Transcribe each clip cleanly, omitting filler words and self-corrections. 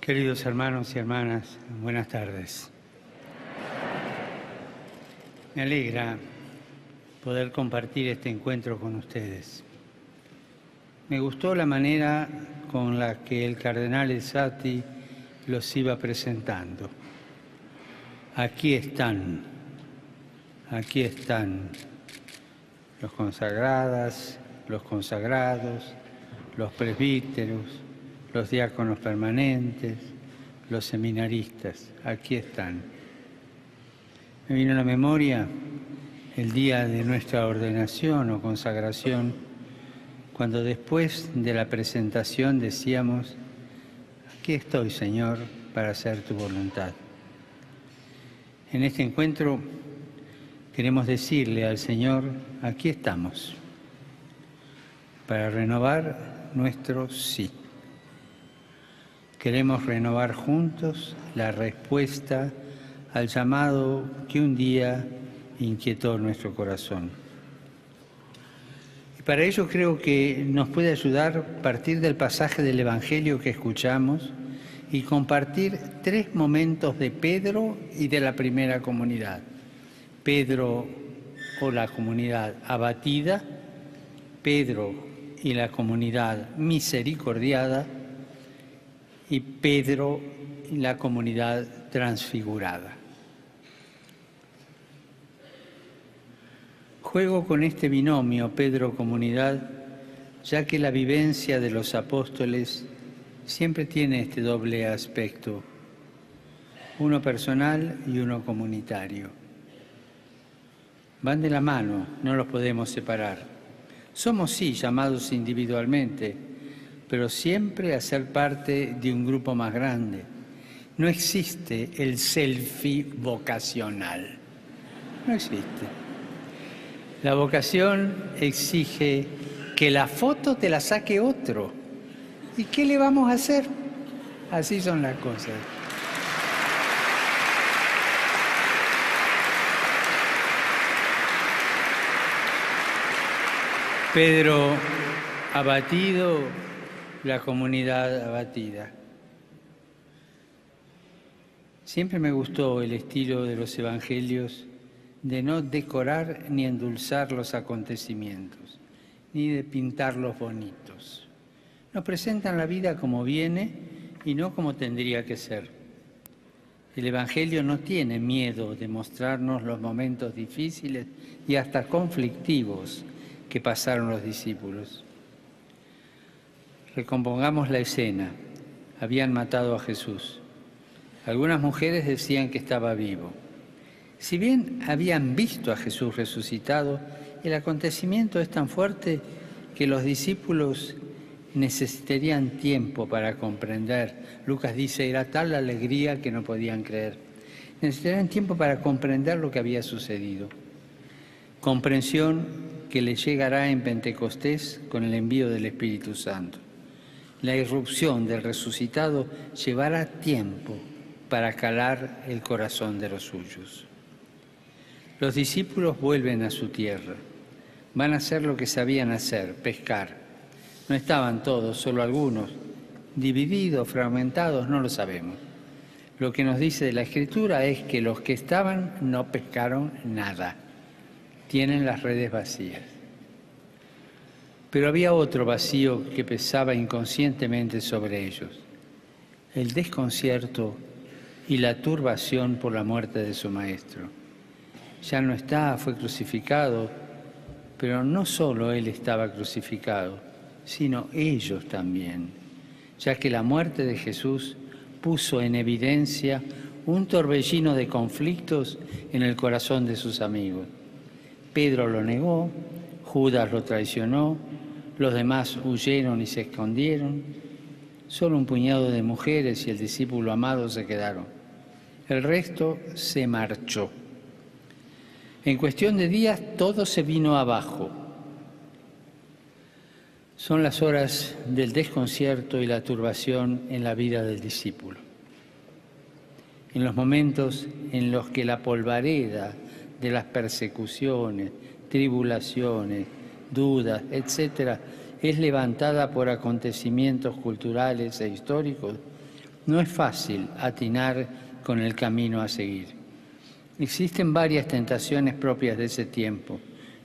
Queridos hermanos y hermanas, buenas tardes. Me alegra poder compartir este encuentro con ustedes. Me gustó la manera con la que el cardenal Elzati los iba presentando. Aquí están los consagradas, los consagrados, los presbíteros, los diáconos permanentes, los seminaristas, aquí están. Me vino a la memoria el día de nuestra ordenación o consagración, cuando después de la presentación decíamos, aquí estoy, Señor, para hacer tu voluntad. En este encuentro queremos decirle al Señor, aquí estamos, para renovar nuestro sí. Queremos renovar juntos la respuesta al llamado que un día inquietó nuestro corazón. Y para ello creo que nos puede ayudar partir del pasaje del Evangelio que escuchamos y compartir 3 momentos de Pedro y de la primera comunidad. Pedro o la comunidad abatida, Pedro y la comunidad misericordiada, y Pedro y la comunidad transfigurada. Juego con este binomio Pedro-comunidad, ya que la vivencia de los apóstoles siempre tiene este doble aspecto, uno personal y uno comunitario. Van de la mano, no los podemos separar. Somos sí llamados individualmente, pero siempre a ser parte de un grupo más grande. No existe el selfie vocacional. No existe. La vocación exige que la foto te la saque otro. ¿Y qué le vamos a hacer? Así son las cosas. Pedro abatido, la comunidad abatida. Siempre me gustó el estilo de los evangelios de no decorar ni endulzar los acontecimientos, ni de pintarlos bonitos. Nos presentan la vida como viene y no como tendría que ser. El evangelio no tiene miedo de mostrarnos los momentos difíciles y hasta conflictivos que pasaron los discípulos. Recompongamos la escena. Habían matado a Jesús. Algunas mujeres decían que estaba vivo. Si bien habían visto a Jesús resucitado, el acontecimiento es tan fuerte que los discípulos necesitarían tiempo para comprender. Lucas dice, era tal la alegría que no podían creer. Necesitarían tiempo para comprender lo que había sucedido. Comprensión que les llegará en Pentecostés con el envío del Espíritu Santo. La irrupción del resucitado llevará tiempo para calar el corazón de los suyos. Los discípulos vuelven a su tierra. Van a hacer lo que sabían hacer, pescar. No estaban todos, solo algunos. Divididos, fragmentados, no lo sabemos. Lo que nos dice la Escritura es que los que estaban no pescaron nada. Tienen las redes vacías. Pero había otro vacío que pesaba inconscientemente sobre ellos, el desconcierto y la turbación por la muerte de su maestro. Ya no está, fue crucificado, pero no solo él estaba crucificado, sino ellos también, ya que la muerte de Jesús puso en evidencia un torbellino de conflictos en el corazón de sus amigos. Pedro lo negó, Judas lo traicionó, los demás huyeron y se escondieron. Solo un puñado de mujeres y el discípulo amado se quedaron. El resto se marchó. En cuestión de días todo se vino abajo. Son las horas del desconcierto y la turbación en la vida del discípulo. En los momentos en los que la polvareda de las persecuciones, tribulaciones, dudas, etcétera, es levantada por acontecimientos culturales e históricos, No es fácil atinar con el camino a seguir. Existen varias tentaciones propias de ese tiempo.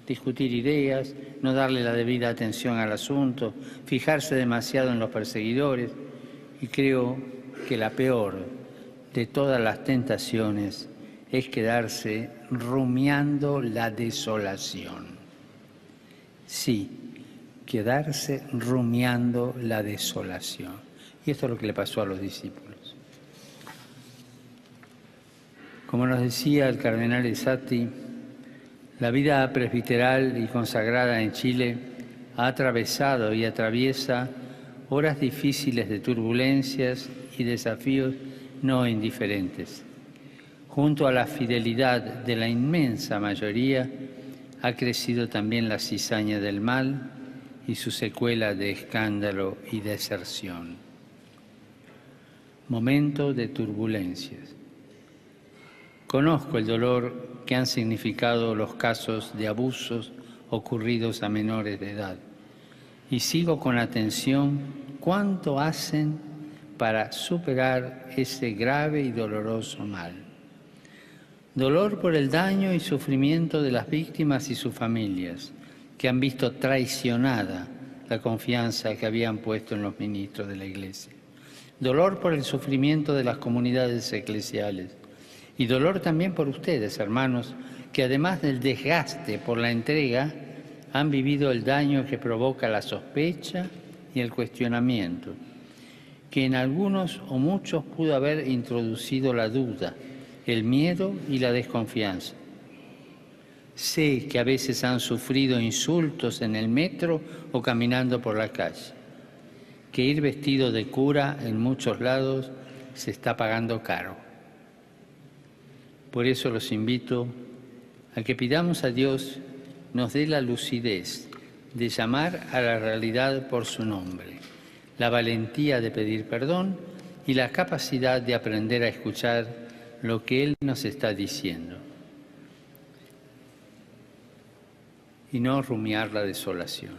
Discutir ideas, no darle la debida atención al asunto, fijarse demasiado en los perseguidores. Y creo que la peor de todas las tentaciones es quedarse rumiando la desolación. Sí, quedarse rumiando la desolación. Y esto es lo que le pasó a los discípulos. Como nos decía el cardenal Esati, la vida presbiteral y consagrada en Chile ha atravesado y atraviesa horas difíciles de turbulencias y desafíos no indiferentes. Junto a la fidelidad de la inmensa mayoría, ha crecido también la cizaña del mal y su secuela de escándalo y deserción. Momento de turbulencias. Conozco el dolor que han significado los casos de abusos ocurridos a menores de edad y sigo con atención cuánto hacen para superar ese grave y doloroso mal. Dolor por el daño y sufrimiento de las víctimas y sus familias, que han visto traicionada la confianza que habían puesto en los ministros de la Iglesia. Dolor por el sufrimiento de las comunidades eclesiales. Y dolor también por ustedes, hermanos, que además del desgaste por la entrega, han vivido el daño que provoca la sospecha y el cuestionamiento, que en algunos o muchos pudo haber introducido la duda, el miedo y la desconfianza. Sé que a veces han sufrido insultos en el metro o caminando por la calle, que ir vestido de cura en muchos lados se está pagando caro. Por eso los invito a que pidamos a Dios nos dé la lucidez de llamar a la realidad por su nombre, la valentía de pedir perdón y la capacidad de aprender a escuchar lo que Él nos está diciendo y no rumiar la desolación.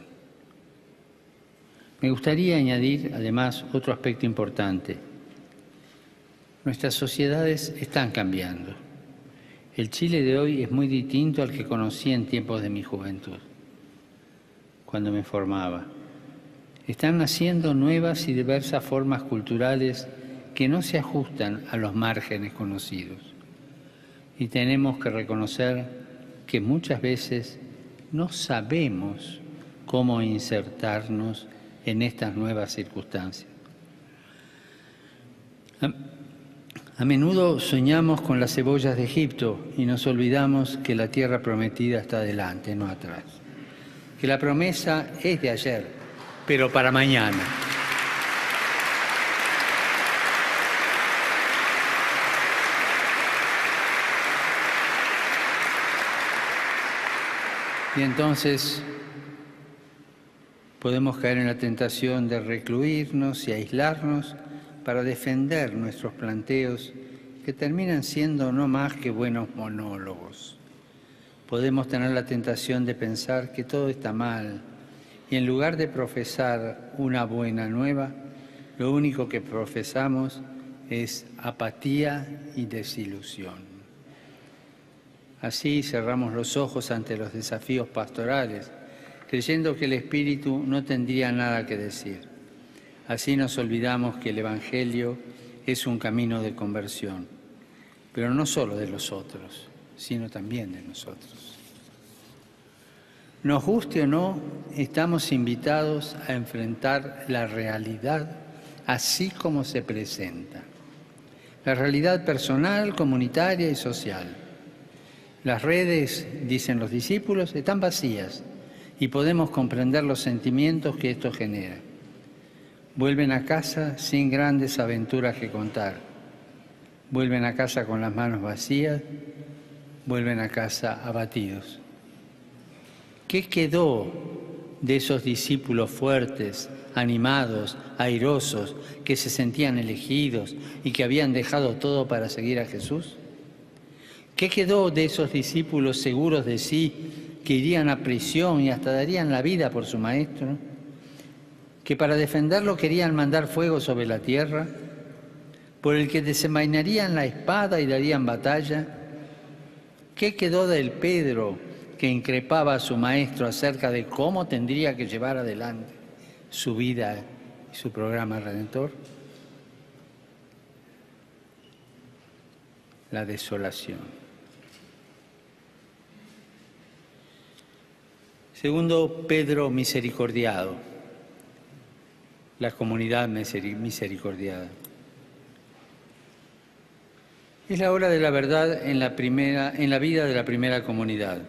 Me gustaría añadir, además, otro aspecto importante. Nuestras sociedades están cambiando. El Chile de hoy es muy distinto al que conocí en tiempos de mi juventud, cuando me formaba. Están naciendo nuevas y diversas formas culturales que no se ajustan a los márgenes conocidos. Y tenemos que reconocer que muchas veces no sabemos cómo insertarnos en estas nuevas circunstancias. A menudo soñamos con las cebollas de Egipto y nos olvidamos que la tierra prometida está adelante, no atrás. Que la promesa es de ayer, pero para mañana. Y entonces podemos caer en la tentación de recluirnos y aislarnos para defender nuestros planteos que terminan siendo no más que buenos monólogos. Podemos tener la tentación de pensar que todo está mal y en lugar de profesar una buena nueva, lo único que profesamos es apatía y desilusión. Así cerramos los ojos ante los desafíos pastorales, creyendo que el Espíritu no tendría nada que decir. Así nos olvidamos que el Evangelio es un camino de conversión, pero no solo de los otros, sino también de nosotros. Nos guste o no, estamos invitados a enfrentar la realidad así como se presenta. La realidad personal, comunitaria y social. Las redes, dicen los discípulos, están vacías y podemos comprender los sentimientos que esto genera. Vuelven a casa sin grandes aventuras que contar. Vuelven a casa con las manos vacías, vuelven a casa abatidos. ¿Qué quedó de esos discípulos fuertes, animados, airosos, que se sentían elegidos y que habían dejado todo para seguir a Jesús? ¿Qué quedó de esos discípulos seguros de sí, que irían a prisión y hasta darían la vida por su maestro? Que para defenderlo querían mandar fuego sobre la tierra, por el que desenvainarían la espada y darían batalla? ¿Qué quedó del Pedro que increpaba a su maestro acerca de cómo tendría que llevar adelante su vida y su programa redentor? La desolación. Segundo, Pedro misericordiado, la comunidad misericordiada. Es la hora de la verdad en la vida de la primera comunidad.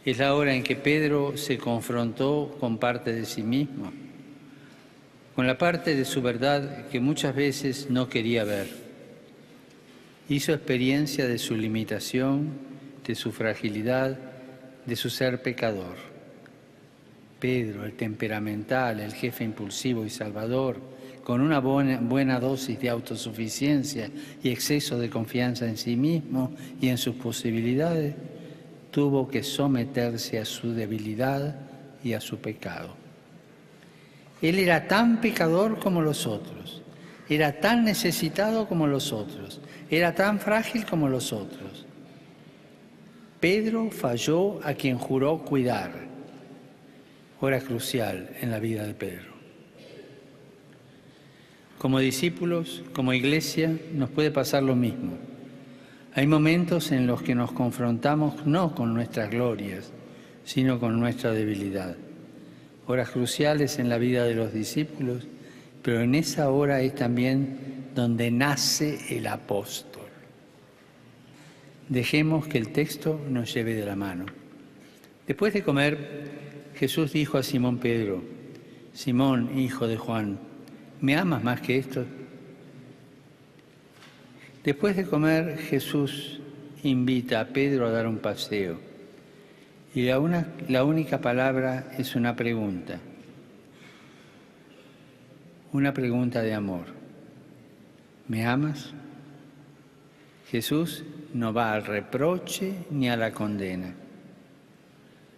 Es la hora en que Pedro se confrontó con parte de sí mismo, con la parte de su verdad que muchas veces no quería ver. Hizo experiencia de su limitación, de su fragilidad, de su ser pecador. Pedro, el temperamental, el jefe impulsivo y salvador, con una buena dosis de autosuficiencia y exceso de confianza en sí mismo y en sus posibilidades, tuvo que someterse a su debilidad y a su pecado. Él era tan pecador como los otros, era tan necesitado como los otros, era tan frágil como los otros. Pedro falló a quien juró cuidar. Hora crucial en la vida de Pedro. Como discípulos, como iglesia, nos puede pasar lo mismo. Hay momentos en los que nos confrontamos no con nuestras glorias, sino con nuestra debilidad. Horas cruciales en la vida de los discípulos, pero en esa hora es también donde nace el apóstol. Dejemos que el texto nos lleve de la mano. Después de comer, Jesús dijo a Simón Pedro: Simón, hijo de Juan, ¿me amas más que esto? Después de comer, Jesús invita a Pedro a dar un paseo. Y la única palabra es una pregunta de amor. ¿Me amas? Jesús no va al reproche ni a la condena.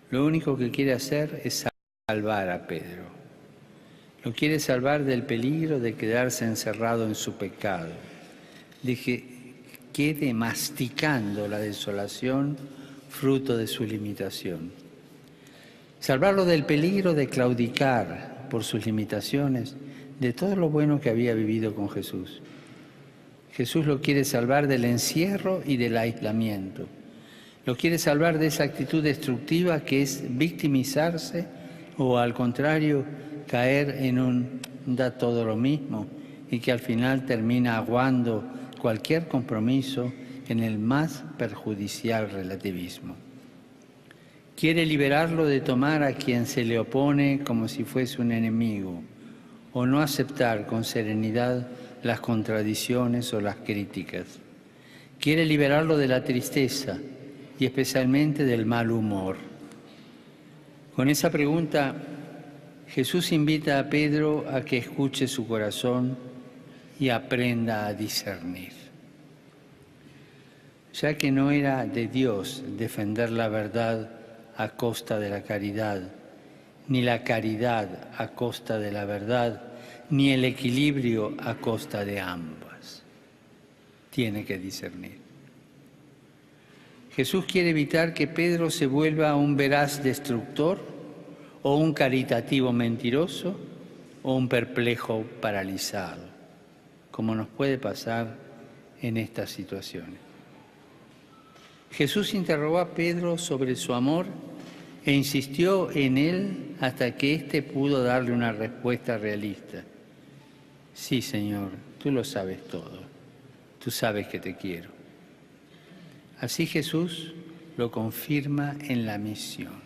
Lo único que quiere hacer es salvar a Pedro. Lo quiere salvar del peligro de quedarse encerrado en su pecado, de que quede masticando la desolación fruto de su limitación. Salvarlo del peligro de claudicar por sus limitaciones, de todo lo bueno que había vivido con Jesús. Jesús lo quiere salvar del encierro y del aislamiento. Lo quiere salvar de esa actitud destructiva que es victimizarse o, al contrario, caer en un da todo lo mismo y que al final termina aguando cualquier compromiso en el más perjudicial relativismo. Quiere liberarlo de tomar a quien se le opone como si fuese un enemigo o no aceptar con serenidad las contradicciones o las críticas. Quiere liberarlo de la tristeza y especialmente del mal humor. Con esa pregunta, Jesús invita a Pedro a que escuche su corazón y aprenda a discernir. Ya que no era de Dios defender la verdad a costa de la caridad, ni la caridad a costa de la verdad, ni el equilibrio a costa de ambas. Tiene que discernir. Jesús quiere evitar que Pedro se vuelva un veraz destructor o un caritativo mentiroso o un perplejo paralizado, como nos puede pasar en estas situaciones. Jesús interrogó a Pedro sobre su amor e insistió en él hasta que éste pudo darle una respuesta realista. Sí, Señor, tú lo sabes todo. Tú sabes que te quiero. Así Jesús lo confirma en la misión.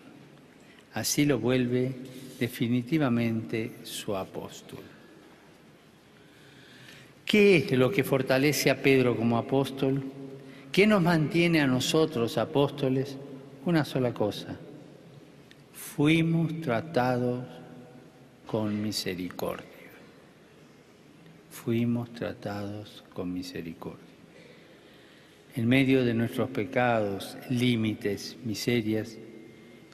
Así lo vuelve definitivamente su apóstol. ¿Qué es lo que fortalece a Pedro como apóstol? ¿Qué nos mantiene a nosotros apóstoles? Una sola cosa. Fuimos tratados con misericordia. Fuimos tratados con misericordia. En medio de nuestros pecados, límites, miserias,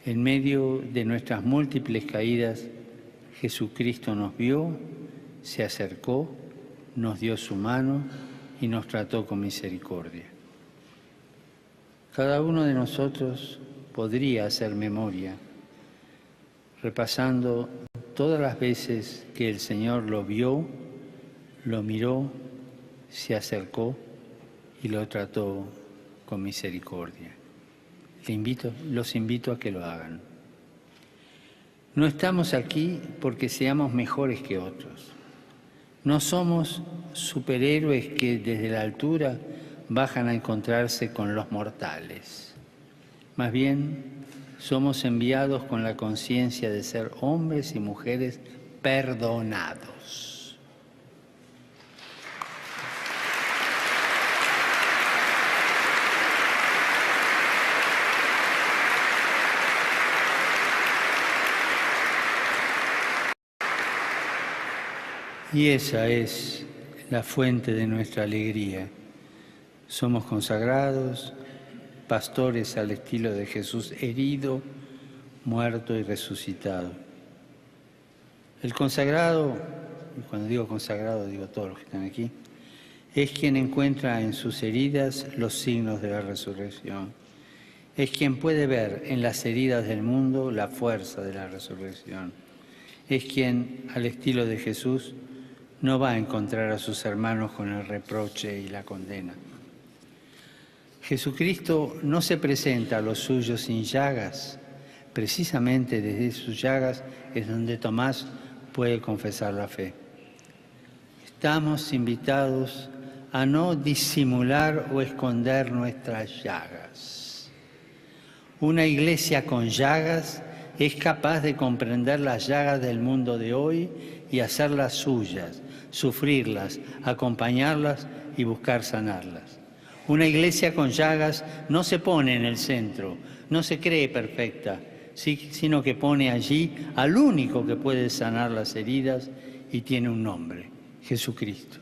en medio de nuestras múltiples caídas, Jesucristo nos vio, se acercó nos dio su mano y nos trató con misericordia. Cada uno de nosotros podría hacer memoria, repasando todas las veces que el Señor lo vio, lo miró, se acercó y lo trató con misericordia. Los invito a que lo hagan. No estamos aquí porque seamos mejores que otros. No somos superhéroes que desde la altura bajan a encontrarse con los mortales. Más bien, somos enviados con la conciencia de ser hombres y mujeres perdonados. Y esa es la fuente de nuestra alegría. Somos consagrados, pastores al estilo de Jesús, herido, muerto y resucitado. El consagrado, y cuando digo consagrado digo todos los que están aquí, es quien encuentra en sus heridas los signos de la resurrección. Es quien puede ver en las heridas del mundo la fuerza de la resurrección. Es quien, al estilo de Jesús, no va a encontrar a sus hermanos con el reproche y la condena. Jesucristo no se presenta a los suyos sin llagas. Precisamente desde sus llagas es donde Tomás puede confesar la fe. Estamos invitados a no disimular o esconder nuestras llagas. Una iglesia con llagas es capaz de comprender las llagas del mundo de hoy y hacerlas suyas, sufrirlas, acompañarlas y buscar sanarlas. Una iglesia con llagas no se pone en el centro, no se cree perfecta, sino que pone allí al único que puede sanar las heridas y tiene un nombre, Jesucristo.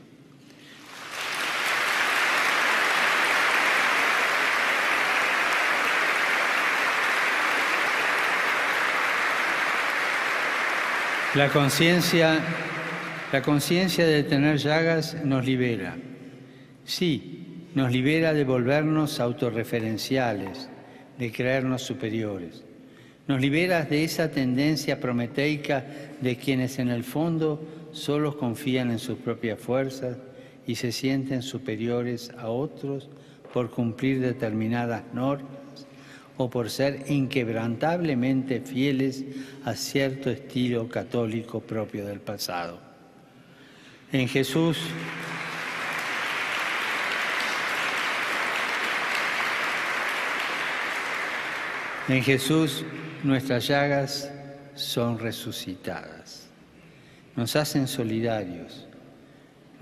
La conciencia de tener llagas nos libera. Sí, nos libera de volvernos autorreferenciales, de creernos superiores. Nos libera de esa tendencia prometeica de quienes en el fondo solo confían en sus propias fuerzas y se sienten superiores a otros por cumplir determinadas normas o por ser inquebrantablemente fieles a cierto estilo católico propio del pasado. En Jesús, nuestras llagas son resucitadas. Nos hacen solidarios,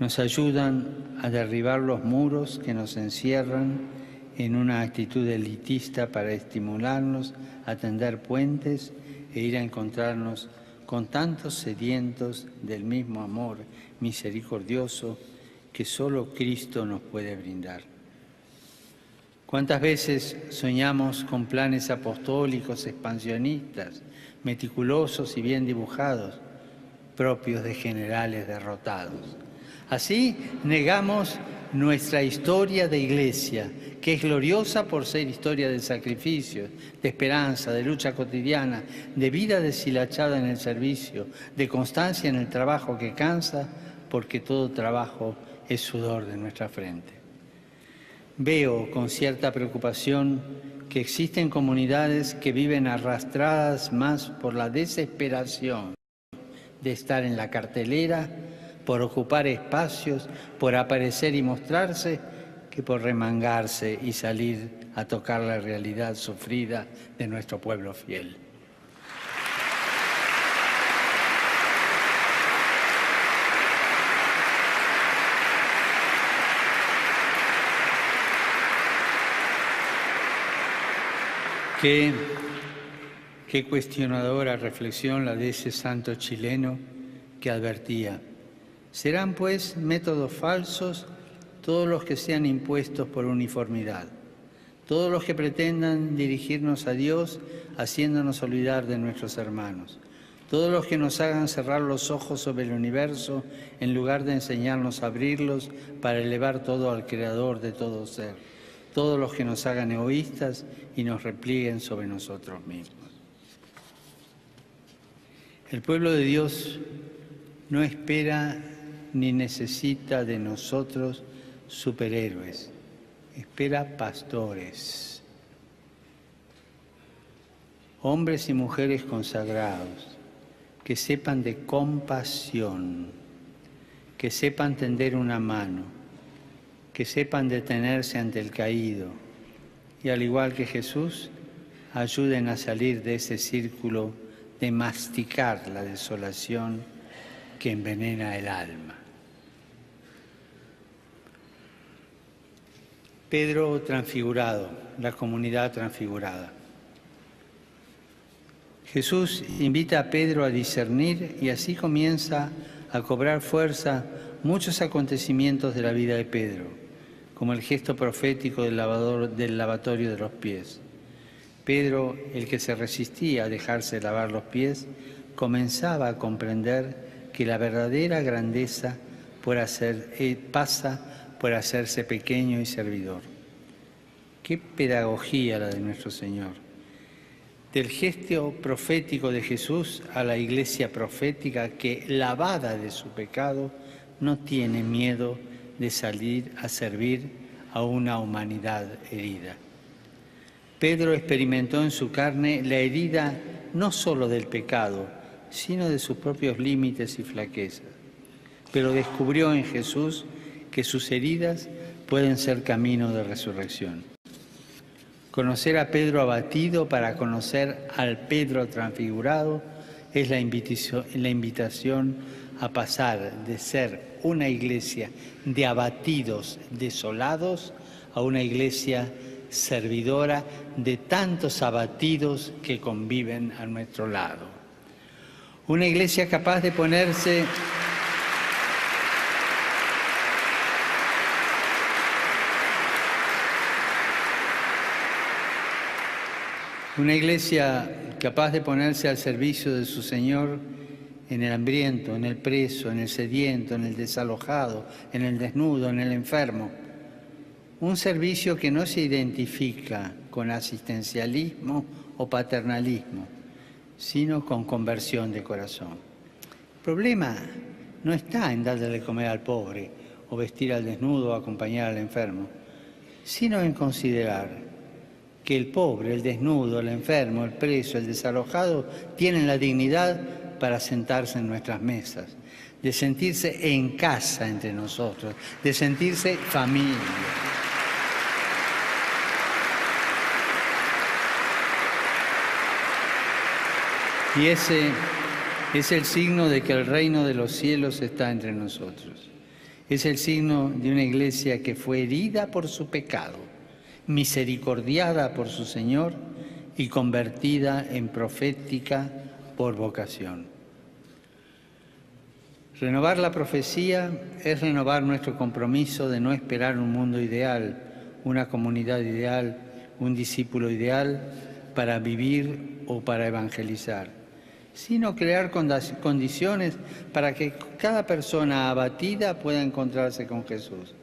nos ayudan a derribar los muros que nos encierran en una actitud elitista para estimularnos a tender puentes e ir a encontrarnos con tantos sedientos del mismo amor misericordioso que solo Cristo nos puede brindar. ¿Cuántas veces soñamos con planes apostólicos expansionistas, meticulosos y bien dibujados, propios de generales derrotados? Así negamos nuestra historia de iglesia, que es gloriosa por ser historia de sacrificios, de esperanza, de lucha cotidiana, de vida deshilachada en el servicio, de constancia en el trabajo que cansa, porque todo trabajo es sudor de nuestra frente. Veo con cierta preocupación que existen comunidades que viven arrastradas más por la desesperación de estar en la cartelera, por ocupar espacios, por aparecer y mostrarse, que por remangarse y salir a tocar la realidad sufrida de nuestro pueblo fiel. Qué cuestionadora reflexión la de ese santo chileno que advertía: serán pues métodos falsos todos los que sean impuestos por uniformidad, todos los que pretendan dirigirnos a Dios haciéndonos olvidar de nuestros hermanos, todos los que nos hagan cerrar los ojos sobre el universo en lugar de enseñarnos a abrirlos para elevar todo al Creador de todo ser, todos los que nos hagan egoístas y nos replieguen sobre nosotros mismos. El pueblo de Dios no espera ni necesita de nosotros superhéroes, espera pastores, hombres y mujeres consagrados, que sepan de compasión, que sepan tender una mano, que sepan detenerse ante el caído y, al igual que Jesús, ayuden a salir de ese círculo de masticar la desolación que envenena el alma. Pedro transfigurado, la comunidad transfigurada. Jesús invita a Pedro a discernir y así comienza a cobrar fuerza muchos acontecimientos de la vida de Pedro, como el gesto profético del lavatorio de los pies. Pedro, el que se resistía a dejarse lavar los pies, comenzaba a comprender que la verdadera grandeza pasa por hacerse pequeño y servidor. ¡Qué pedagogía la de nuestro Señor! Del gesto profético de Jesús a la iglesia profética que, lavada de su pecado, no tiene miedo de salir a servir a una humanidad herida. Pedro experimentó en su carne la herida no solo del pecado, sino de sus propios límites y flaquezas. Pero descubrió en Jesús que sus heridas pueden ser camino de resurrección. Conocer a Pedro abatido para conocer al Pedro transfigurado es la invitación a pasar de ser una iglesia de abatidos, desolados, a una iglesia servidora de tantos abatidos que conviven a nuestro lado. Una iglesia capaz de ponerse al servicio de su Señor en el hambriento, en el preso, en el sediento, en el desalojado, en el desnudo, en el enfermo. Un servicio que no se identifica con asistencialismo o paternalismo, sino con conversión de corazón. El problema no está en darle de comer al pobre o vestir al desnudo o acompañar al enfermo, sino en considerar que el pobre, el desnudo, el enfermo, el preso, el desalojado tienen la dignidad para sentarse en nuestras mesas, de sentirse en casa entre nosotros, de sentirse familia. Y ese es el signo de que el reino de los cielos está entre nosotros. Es el signo de una iglesia que fue herida por su pecado, misericordiada por su Señor y convertida en profética por vocación. Renovar la profecía es renovar nuestro compromiso de no esperar un mundo ideal, una comunidad ideal, un discípulo ideal para vivir o para evangelizar, sino crear condiciones para que cada persona abatida pueda encontrarse con Jesús.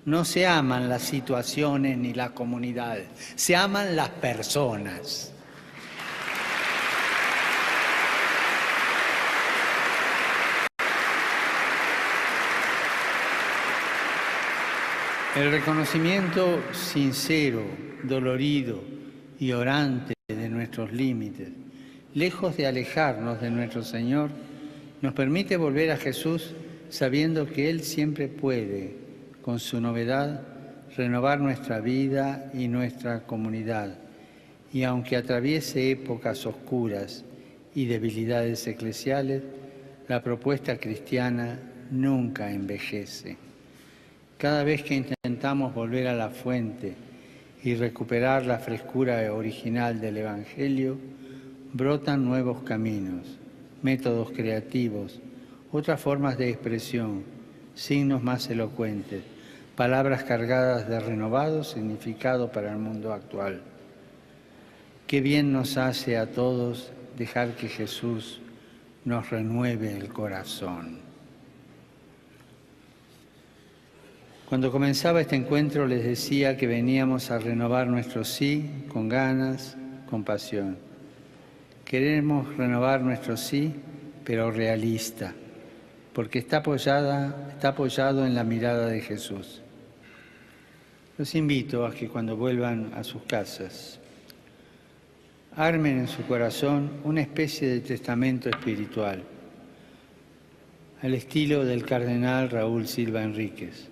No se aman las situaciones ni las comunidades, se aman las personas. El reconocimiento sincero, dolorido y orante de nuestros límites, lejos de alejarnos de nuestro Señor, nos permite volver a Jesús sabiendo que Él siempre puede, con su novedad, renovar nuestra vida y nuestra comunidad. Y aunque atraviese épocas oscuras y debilidades eclesiales, la propuesta cristiana nunca envejece. Cada vez que intentamos volver a la fuente y recuperar la frescura original del Evangelio, brotan nuevos caminos, métodos creativos, otras formas de expresión, signos más elocuentes, palabras cargadas de renovado significado para el mundo actual. Qué bien nos hace a todos dejar que Jesús nos renueve el corazón. Cuando comenzaba este encuentro les decía que veníamos a renovar nuestro sí con ganas, con pasión. Queremos renovar nuestro sí, pero realista, porque está apoyado en la mirada de Jesús. Los invito a que cuando vuelvan a sus casas, armen en su corazón una especie de testamento espiritual, al estilo del cardenal Raúl Silva Enríquez.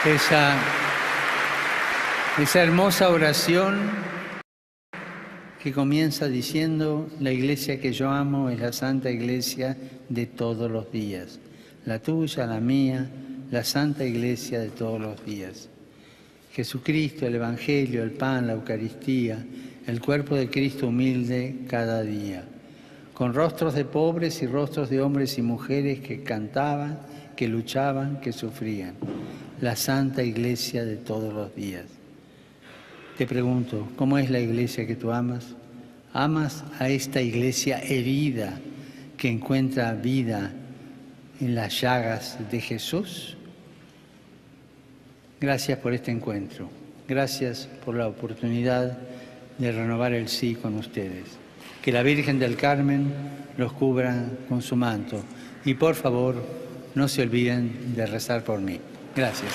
Esa hermosa oración que comienza diciendo: la iglesia que yo amo es la Santa Iglesia de todos los días. La tuya, la mía, la Santa Iglesia de todos los días. Jesucristo, el Evangelio, el pan, la Eucaristía, el cuerpo de Cristo humilde cada día. Con rostros de pobres y rostros de hombres y mujeres que cantaban, que luchaban, que sufrían. La Santa Iglesia de todos los días. Te pregunto, ¿cómo es la iglesia que tú amas? ¿Amas a esta iglesia herida que encuentra vida en las llagas de Jesús? Gracias por este encuentro. Gracias por la oportunidad de renovar el sí con ustedes. Que la Virgen del Carmen los cubra con su manto. Y por favor, no se olviden de rezar por mí. Gracias.